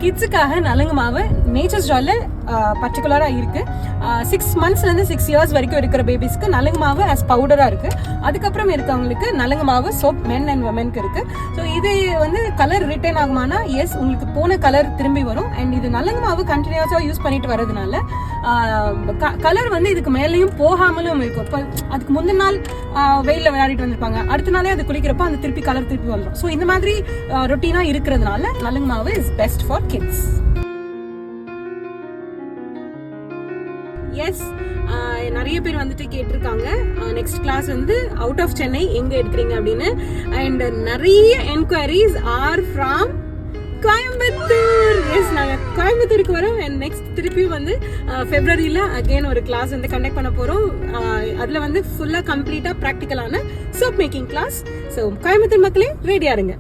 கிட்ஸுக்காக நலங்கு மாவு நேச்சர் ஸ்டால்ல பர்டிகுலராக இருக்கு. 6 monthsலேருந்து 6 years வரைக்கும் இருக்கிற பேபிஸ்க்கு நலங்கு மாவு ஆஸ் பவுடராக இருக்கு. அதுக்கப்புறம் இருக்கவங்களுக்கு நலங்கு மாவு சோப் மென் அண்ட் விமென்க்கு இருக்கு. ஸோ இது வந்து கலர் ரிட்டர்ன் ஆகுமானா எஸ், உங்களுக்கு போன கலர் திரும்பி வரும். அண்ட் இது நலங்கு மாவு கண்டினியூஸாக யூஸ் பண்ணிட்டு வரதுனால கலர் வந்து இதுக்கு மேலேயும் போகாமலும் இருக்கும். இப்போ அதுக்கு முந்தின நாள் வெயிலில் விளையாடிட்டு வந்திருப்பாங்க, அடுத்த நாளே அது குளிக்கிறப்போ அந்த திருப்பி கலர் திருப்பி வந்துடும். ஸோ இந்த மாதிரி ரொட்டீனாக இருக்கிறதுனால நலங்கு மாவு is best for kids. Yes, நிறைய பேர் வந்துட்டு கேட்டிருக்காங்க நெக்ஸ்ட் கிளாஸ் வந்து அவுட் ஆஃப் சென்னை எங்க எடுக்கிறீங்க அப்படின்னு. அண்ட் நிறைய enquiries are from Coimbatore. Yes, நாங்கள் கோயம்புத்தூருக்கு வரோம். அண்ட் நெக்ஸ்ட் திருப்பியும் வந்து ஃபெப்ரவரியில் அகெயின் ஒரு கிளாஸ் வந்து கண்டக்ட் பண்ண போகிறோம். அதில் வந்து ஃபுல்லாக கம்ப்ளீட்டாக ப்ராக்டிக்கலான soap making class. So Coimbatore மக்களே ரெடியாக இருங்க.